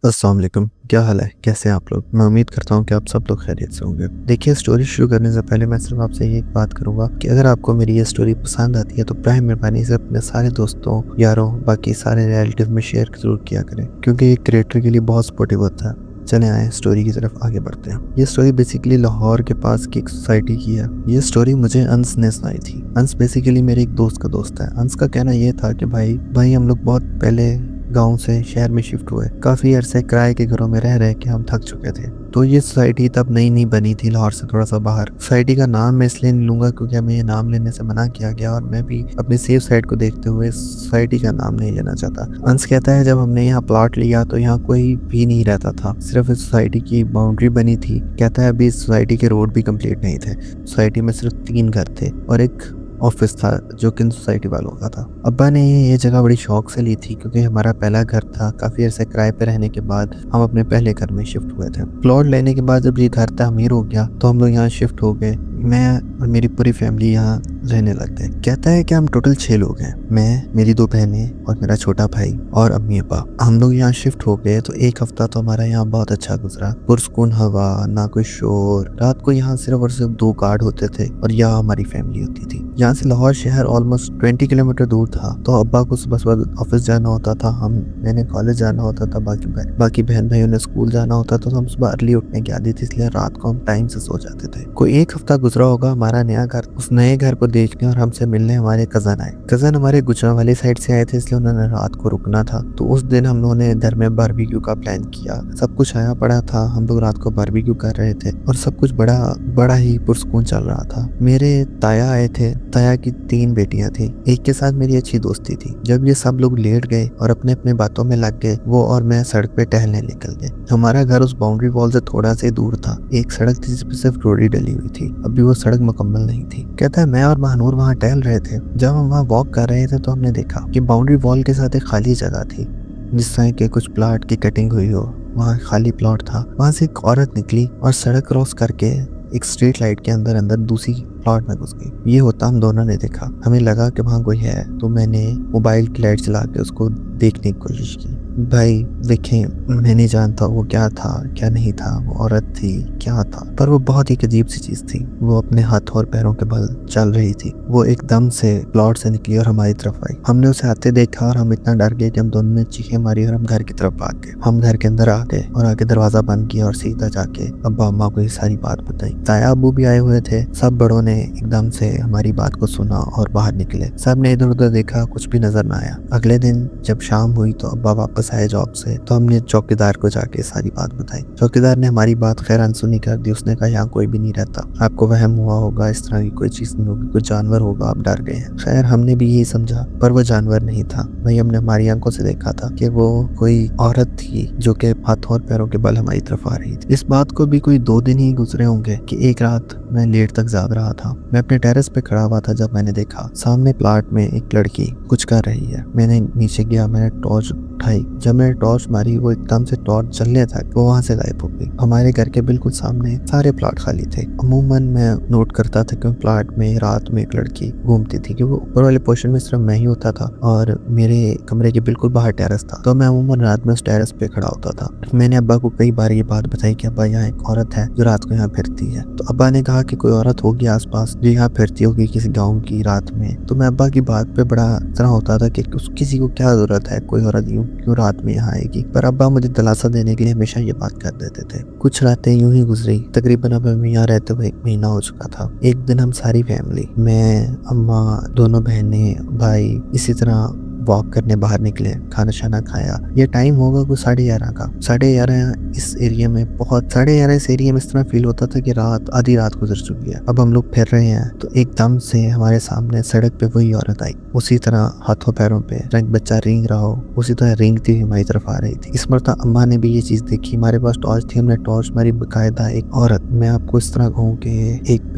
अस्सलाम वालेकुम, क्या हाल है? कैसे हैं आप लोग? मैं उम्मीद करता हूँ कि आप सब लोग खैरियत से होंगे। देखिए, स्टोरी शुरू करने से पहले मैं सिर्फ़ आपसे ये एक बात करूँगा कि अगर आपको मेरी ये स्टोरी पसंद आती है तो बराए मेहरबानी से अपने सारे दोस्तों, यारों, बाकी सारे रिलेटिव में शेयर ज़रूर किया करें, क्योंकि ये क्रिएटर के लिए बहुत सपोर्टिव होता है। चलें आएँ स्टोरी की तरफ आगे बढ़ते हैं। ये स्टोरी बेसिकली लाहौर के पास की एक सोसाइटी की है। ये स्टोरी मुझे अंस ने सुनाई थी। अंस बेसिकली मेरे एक दोस्त का दोस्त है। अंस का कहना ये था कि भाई हम लोग बहुत पहले गाँव से शहर में शिफ्ट हुए। काफ़ी अरसे किराए के घरों में रह के हम थक चुके थे। तो ये सोसाइटी तब नई बनी थी लाहौर से थोड़ा-सा बाहर। सोसाइटी का नाम मैं इसलिए नहीं लूँगा क्योंकि हमें ये नाम लेने से मना किया गया और मैं भी अपनी सेफ साइड को देखते हुए सोसाइटी का नाम नहीं लेना चाहता। अंश कहता है जब हमने यहाँ प्लॉट लिया तो यहाँ कोई भी नहीं रहता था। सिर्फ़ इस सोसाइटी की बाउंड्री बनी थी। कहता है अभी इस सोसाइटी के रोड भी कंप्लीट नहीं थे। सोसाइटी में सिर्फ़ 3 घर थे और एक ऑफिस था जो कि इन सोसाइटी वालों का था। अब्बा ने ये जगह बड़ी शौक से ली थी क्योंकि हमारा पहला घर था। काफ़ी अरसे किराए पे रहने के बाद हम अपने पहले घर में शिफ्ट हुए थे। प्लॉट लेने के बाद जब ये घर तमीर हो गया तो हम लोग यहाँ शिफ्ट हो गए। मैं और मेरी पूरी फैमिली यहाँ रहने लग गए। कहता है कि हम टोटल 6 लोग हैं। मैं, मेरी 2 बहनें और मेरा छोटा भाई और अम्मी-अब्बा। हम लोग यहाँ शिफ्ट हो गए तो 1 हफ्ता तो हमारा यहाँ बहुत अच्छा गुजरा। पुरसुकून हवा, ना कोई शोर। रात को यहाँ सिर्फ और सिर्फ 2 गार्ड होते थे और यहाँ हमारी फैमिली होती थी। यहाँ से लाहौर शहर ऑलमोस्ट 20 किलोमीटर दूर था। तो अब्बा को सुबह ऑफिस जाना होता था, मैंने कॉलेज जाना होता था, बाकी बहन भाइयों ने स्कूल जाना होता था। तो हम सुबह अर्ली उठने की आदत थी, इसलिए रात को हम टाइम से सो जाते थे। कोई 1 हफ्ता गुजरा होगा हमारा नया घर। उस नए घर को देखने और हमसे मिलने हमारे कज़न आए। कज़न हमारे गुजरांवाली साइड से आए थे, इसलिए उन्होंने रात को रुकना था। तो उस दिन हम लोगों ने घर में बारबेक्यू का प्लान किया। सब कुछ आया पड़ा था। हम लोग रात को बारबेक्यू कर रहे थे और सब कुछ बड़ा ही पुरसुकून चल रहा था। मेरे ताया आए थे। ताया की 3 बेटियां थी। एक के साथ मेरी अच्छी दोस्ती थी। जब ये सब लोग लेट गए और अपने अपने बातों में लग गए, वो और मैं सड़क पे टहलने निकल गए। हमारा घर उस बाउंड्री वॉल से थोड़ा सा दूर था। एक सड़क थी जिस पे सिर्फ रोड़ी डली हुई थी। अभी वो सड़क मुकम्मल नहीं थी। कहता है मैं और महानूर वहाँ टहल रहे थे। जब हम वहाँ वॉक कर रहे थे तो हमने देखा कि बाउंड्री वॉल के साथ एक खाली जगह थी जिस तरह के कुछ प्लाट की कटिंग हुई हो। वहाँ खाली प्लॉट था। वहाँ से एक औरत निकली और सड़क क्रॉस करके एक स्ट्रीट लाइट के अंदर दूसरी प्लॉट में घुस गई। ये होता हम दोनों ने देखा। हमें लगा कि वहाँ कोई है तो मैंने मोबाइल की लाइट चला के उसको देखने की कोशिश की। भाई देखें, मैं नहीं जानता वो क्या था क्या नहीं था, वो औरत थी क्या था, पर वो बहुत ही अजीब सी चीज थी। वो अपने हाथ और पैरों के बल चल रही थी। वो एकदम से प्लॉट से निकली और हमारी तरफ आई। हमने उसे आते देखा और हम इतना डर गए कि हम दोनों ने चीखें मारी और हम घर की तरफ भाग गए। हम घर के अंदर आ गए और आके दरवाजा बंद किया और सीधा जाके अब्बा अम्मा को ये सारी बात बताई। ताया अबू भी आए हुए थे। सब बड़ों ने एकदम से हमारी बात को सुना और बाहर निकले। सब ने इधर उधर देखा, कुछ भी नजर ना आया। अगले दिन जब शाम हुई तो अब्बा वापस आए जॉब से, तो हमने चौकीदार को जाके सारी बात बताई। चौकीदार ने हमारी बात खैर अनसुनी कर दी। उसने कहा यहाँ कोई भी नहीं रहता, आपको वहम हुआ होगा, इस तरह की कोई चीज नहीं होगी, कोई जानवर होगा, आप डर गए हैं। खैर हमने भी यही समझा, पर वो जानवर नहीं था। भाई हमने हमारी आंखों से देखा था कि वो कोई औरत थी जो कि हाथों और पैरों के बल हमारी तरफ आ रही थी। इस बात को भी कोई 2 दिन ही गुजरे होंगे कि एक रात मैं लेट तक जाग रहा था। मैं अपने टेरेस पे खड़ा हुआ था जब मैंने देखा सामने प्लाट में एक लड़की कुछ कर रही है। मैंने नीचे गया, मैंने टॉर्च उठाई। जब मैंने टॉर्च मारी वो एकदम से टॉर्च जलने तक वो वहां से गायब हो गई। हमारे घर के बिल्कुल सामने सारे प्लाट खाली थे। अमूमन मैं नोट करता था कि प्लाट में रात में एक लड़की घूमती थी, क्योंकि ऊपर वाले पोर्शन में सिर्फ मैं ही होता था और मेरे कमरे के बिल्कुल बाहर टेरेस था। तो मैं अमूमन रात में उस टेरेस पे खड़ा होता था। मैंने अब्बा को कई बार ये बात बताई कि अब्बा यहाँ एक औरत है जो रात को यहाँ फिरती है। तो अब्बा ने कहा कि कोई औरत होगी आसपास जो यहाँ फिरती होगी किसी गाँव की रात में। तो मैं अब्बा की बात पे बड़ा तरह होता था कि किसी को क्या जरूरत है, कोई औरत क्यों रात में यहाँ आएगी। पर अब्बा मुझे दिलासा देने के लिए हमेशा ये बात कर देते थे। कुछ रातें यूं ही गुजरी। तकरीबन अब हमें यहाँ रहते हुए 1 महीना हो चुका था। एक दिन हम सारी फैमिली, मैं, अम्मा, दोनों बहनें, भाई, इसी तरह वॉक करने बाहर निकले। खाना शाना खाया। ये टाइम होगा कुछ 11:30 का। 11:30 इस एरिया में बहुत 11:30 इस एरिया में इस तरह फील होता था कि आधी रात गुजर चुकी है। अब हम लोग फिर रहे हैं तो एकदम से हमारे सामने सड़क पे वही औरत आई। उसी तरह हाथों पैरों पे रंग बच्चा रेंग रहा हो, उसी तरह रेंगती हुई हमारी तरफ आ रही थी। इस मरतबा अम्मा ने भी ये चीज देखी। हमारे पास टॉर्च थी, हमने टॉर्च मारी। बाकायदा एक औरत, मैं आपको इस तरह कहूँ कि एक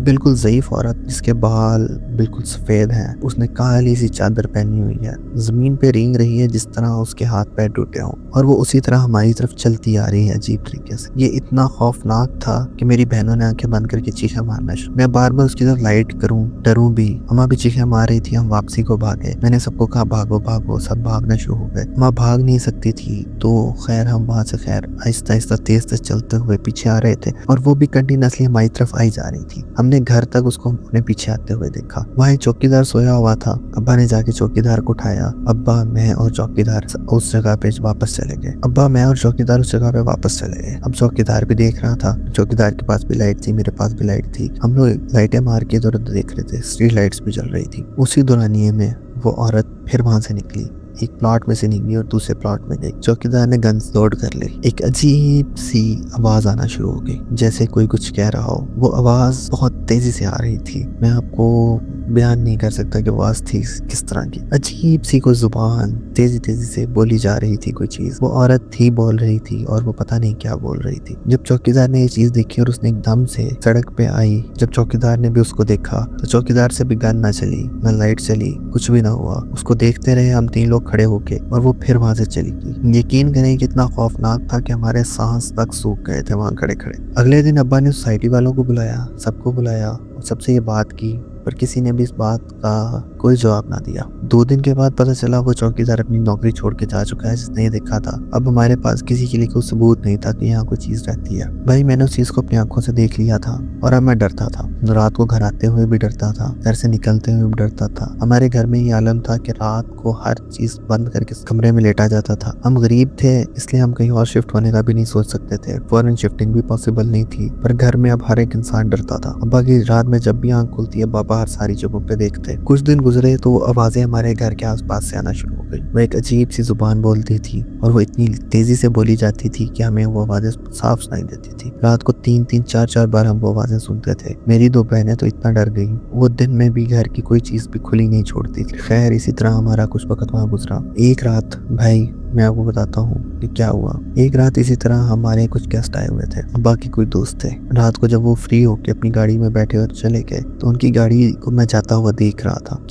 बिल्कुल ज़ईफ औरत जिसके बाल बिल्कुल सफेद हैं। उसने काली सी चादर पहनी हुई है, जमीन पे रेंग रही है जिस तरह उसके हाथ पैर टूटे हों, और वो उसी तरह हमारी तरफ चलती आ रही है अजीब तरीके से। ये इतना खौफनाक था कि मेरी बहनों ने आंखें बंद करके चीखें मारना शुरू। मैं बार बार उसकी तरफ लाइट करूं, डरूं भी। अम्मा भी चीखें मार रही थी। हम वापसी को भागे। मैंने सबको कहा भागो भागो, सब भागना शुरू हो गए। अम्मा भाग नहीं सकती थी, तो खैर हम वहां से खैर आहिस्ता आहिस्ता तेज तेज चलते हुए पीछे आ रहे थे, और वो भी कंटिन्यूसली हमारी तरफ आई जा रही थी। हमने घर तक उसको अपने पीछे आते हुए देखा। वहाँ एक चौकीदार सोया हुआ था। अब्बा ने जाके चौकीदार को उठाया। अब्बा, मैं और चौकीदार उस जगह पे वापस चले गए। अब्बा, मैं और चौकीदार उस जगह पे वापस चले गए। अब चौकीदार भी देख रहा था। चौकीदार के पास भी लाइट थी, मेरे पास भी लाइट थी। हम लोग लाइटें मार के इधर उधर देख रहे थे। स्ट्रीट लाइट्स भी जल रही थी। उसी दौरानिये में वो औरत फिर वहां से निकली। एक प्लॉट में से निकली और दूसरे प्लॉट में गई। चौकीदार ने गन लोड कर ली। एक अजीब सी आवाज आना शुरू हो गई, जैसे कोई कुछ कह रहा हो। वो आवाज बहुत तेजी से आ रही थी। मैं आपको बयान नहीं कर सकता कि आवाज थी किस तरह की। अजीब सी कोई जुबान तेजी तेजी से बोली जा रही थी कोई चीज। वो औरत थी बोल रही थी, और वो पता नहीं क्या बोल रही थी। जब चौकीदार ने ये चीज देखी और उसने एकदम से सड़क पे आई, जब चौकीदार ने भी उसको देखा, तो चौकीदार से भी गन ना चली, ना लाइट चली, कुछ भी ना हुआ। उसको देखते रहे हम 3 लोग खड़े होके, और वो फिर वहां से चली गई। यकीन करें कितना खौफनाक था कि हमारे सांस तक सूख गए थे वहां खड़े खड़े। अगले दिन अब्बा ने सोसाइटी वालों को बुलाया, सबको बुलाया, और सबसे ये बात की, पर किसी ने भी इस बात का कोई जवाब ना दिया। 2 दिन के बाद पता चला वो चौकीदार अपनी नौकरी छोड़ के जा चुका है, जिसने ये देखा था। अब हमारे पास किसी के लिए कोई सबूत नहीं था कि यहाँ कोई चीज रहती है। भाई, मैंने उस चीज को अपनी आंखों से देख लिया था, और अब मैं डरता था। रात को घर आते हुए भी डरता था, घर से निकलते हुए भी डरता था। हमारे घर में ये आलम था कि रात को हर चीज बंद करके कमरे में लेटा जाता था। हम गरीब थे, इसलिए हम कहीं और शिफ्ट होने का भी नहीं सोच सकते थे। फॉरेन शिफ्टिंग भी पॉसिबल नहीं थी, पर घर में अब हर एक इंसान डरता था। अब्बा की रात में जब भी आंख खुलती है, बाबा हर सारी जगहों पे देखते। कुछ दिन गुजरे तो आवाजें हमारे घर के आसपास से आना शुरू हो गई। वो एक अजीब सी जुबान बोलती थी, और वो इतनी तेजी से बोली जाती थी कि हमें वो आवाजें साफ सुनाई देती थी। रात को 3-3, 4-4 बार हम वो आवाजें सुनते थे। मेरी 2 बहनें तो इतना डर गई, वो दिन में भी घर की कोई चीज भी खुली नहीं छोड़ती थी। खैर, इसी तरह हमारा कुछ वक्त वहां गुजरा। एक रात, भाई मैं आपको बताता हूँ कि क्या हुआ। एक रात इसी तरह हमारे कुछ गेस्ट आए हुए थे, बाकी कोई दोस्त थे। रात को जब वो फ्री होके अपनी गाड़ी में बैठे और चले गए, तो उनकी गाड़ी को मैं जाता हुआ देख रहा था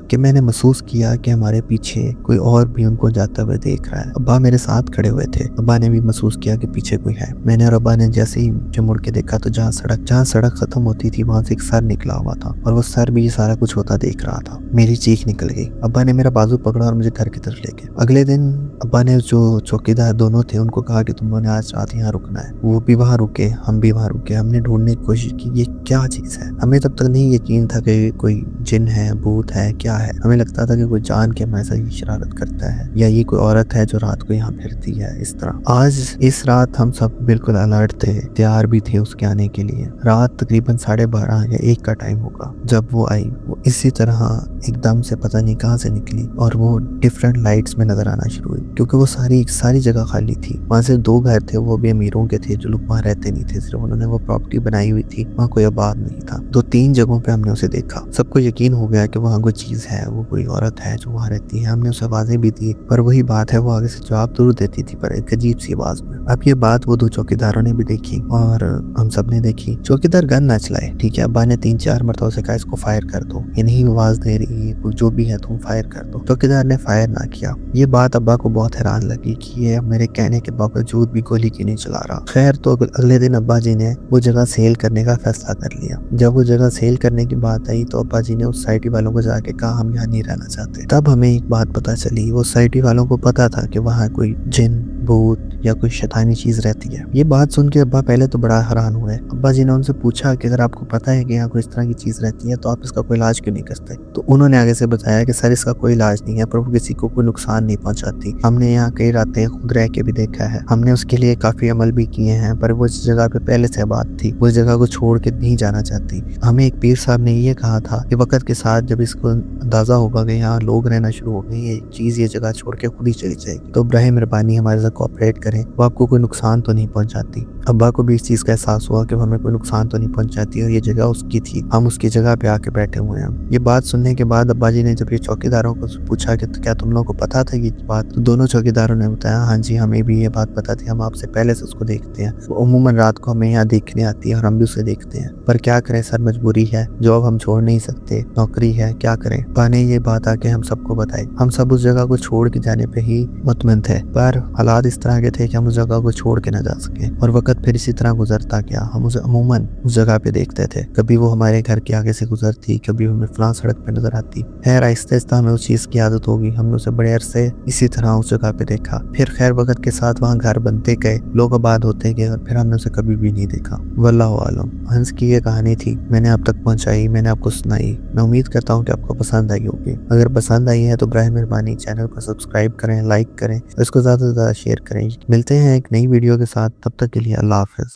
कि मैंने महसूस किया कि हमारे पीछे कोई और भी उनको जाते हुए देख रहा है। अब्बा मेरे साथ खड़े हुए थे। अब्बा ने भी महसूस किया कि पीछे कोई है। मैंने और अब्बा ने जैसे ही मुझे मुड़ के देखा, तो जहाँ सड़क खत्म होती थी, वहां से एक सर निकला हुआ था, और वो सर भी ये सारा कुछ होता देख रहा था। मेरी चीख निकल गई। अब्बा ने मेरा बाजू पकड़ा और मुझे घर की तरफ ले गए। अगले दिन अब्बा ने जो चौकीदार दोनों थे उनको कहा कि तुम लोगों ने आज रात यहाँ रुकना है। वो भी वहां रुके, हम भी वहां रुके। हमने ढूंढने की कोशिश की ये क्या चीज है। हमें तब तक नहीं यकीन था कि कोई जिन है, भूत है, क्या है। हमें लगता था कि कोई जान के हमारे साथ शरारत करता है, या ये कोई औरत है जो रात को यहाँ फिरती है इस तरह। आज इस रात हम सब बिल्कुल अलर्ट थे, तैयार भी थे उसके आने के लिए। रात तकरीबन 12:30 या 1 का टाइम होगा जब वो आई। वो इसी तरह एकदम से पता नहीं कहाँ से निकली, और वो डिफरेंट लाइट्स में नजर आना शुरू हुई, क्योंकि वो सारी जगह खाली थी। वहाँ से 2 घर थे, वो भी अमीरों के थे, जो लोग वहाँ रहते नहीं थे। सिर्फ उन्होंने वो प्रॉपर्टी बनाई हुई थी, वहाँ कोई आबाद नहीं था। 2-3 जगहों पे हमने उसे देखा। सबको यकीन हो गया कि वहाँ कोई चीज है, वो कोई औरत है जो वहाँ रहती है। हमने उसे आवाजें भी दी, पर वही बात है, वो आगे से जवाब जरूर देती थी, पर एक अजीब सी आवाज में। अब ये बात वो 2 चौकीदारों ने भी देखी, और हम सब ने देखी। चौकीदार गन ना चलाए, ठीक है। अब्बा ने 3-4 मरतबा उसे कहा इसको फायर कर दो, ये नहीं आवाज दे रही है, जो भी है तुम फायर कर दो। चौकीदार ने फायर ना किया। ये बात अब्बा को बहुत हैरान लगी कि ये मेरे कहने के बावजूद भी गोली क्यों नहीं चला रहा। खैर, तो अगले दिन अब्बा जी ने वो जगह सेल करने का फैसला कर लिया। जब वो जगह सेल करने की बात आई, तो अब्बा जी ने उस सोसाइटी वालों को जाके कहा हम यहाँ नहीं रहना चाहते। तब हमें एक बात पता चली, वो सोसाइटी वालों को पता था कि वहाँ कोई जिन, भूत या कोई शैतानी चीज रहती है। ये बात सुन के अब्बा पहले तो बड़ा हैरान हुए। अब्बा जी ने उनसे पूछा कि अगर आपको पता है कि यहाँ कोई इस तरह की चीज रहती है, तो आप इसका कोई इलाज क्यों नहीं करते। तो उन्होंने आगे से बताया कि सर, इसका कोई इलाज नहीं है, पर वो किसी को कोई नुकसान नहीं पहुंचाती। हमने यहाँ कई रातें खुद रह के भी देखा है, हमने उसके लिए काफी अमल भी किए हैं, पर वो इस जगह पे पहले से आबाद थी, वो जगह को छोड़ के नहीं जाना चाहती। हमें एक पीर साहब ने ये कहा था कि वक्त के साथ जब इसको अंदाजा होगा कि यहाँ लोग रहना शुरू हो गए, ये चीज ये जगह छोड़ के खुद ही चली जाएगी। तो बराए मेहरबानी हमारे साथ कोऑपरेट करें, वो आपको कोई नुकसान तो नहीं पहुंचाती। अब्बा को भी इस चीज़ का एहसास हुआ कि हमें कोई नुकसान तो नहीं पहुंचाती और ये जगह उसकी थी, हम उसकी जगह पे आके बैठे हुए हैं। ये बात सुनने के बाद अब्बा जी ने जब ये चौकीदारों को पूछा कि तो क्या तुम लोगों को पता था ये बात, तो दोनों चौकीदारों ने बताया हाँ जी हमें भी ये बात पता थी, हम आपसे पहले से उसको देखते हैं, वो अमूमन रात को हमें यहाँ देखने आती है और हम भी उसे देखते हैं, पर क्या करें सर, मजबूरी है, जॉब हम छोड़ नहीं सकते, नौकरी है, क्या करें। अब्बा ने ये बात आके हम सबको बताई। हम सब उस जगह को छोड़ के जाने पे ही मुतमिन थे, पर हालात इस तरह के थे कि हम उस जगह को छोड़ के ना जा सके और वक्त फिर इसी तरह गुजरता गया। हम उसे अमूमन उस जगह पे देखते थे, कभी वो हमारे घर के आगे से गुजरती, कभी हमें फलां सड़क पे नजर आती। खैर आहिस्ता आहिस्ता हमें उस चीज की आदत होगी, हमने उसे बड़े अरसे इसी तरह उस जगह पे देखा। फिर खैर वक्त के साथ वहाँ घर बनते गए, लोग आबाद होते गए और फिर हमने उसे कभी भी नहीं देखा। वल्लाहु आलम। हंस की ये कहानी थी, मैंने आप तक पहुंचाई, मैंने आपको सुनाई। मैं उम्मीद करता हूँ कि आपको पसंद आई होगी। अगर पसंद आई है तो बराए मेहरबानी चैनल को सब्सक्राइब करें, लाइक करें, इसको ज़्यादा से ज़्यादा शेयर करें। मिलते हैं एक नई वीडियो के साथ, तब तक के लिए अल्लाह हाफ़िज़।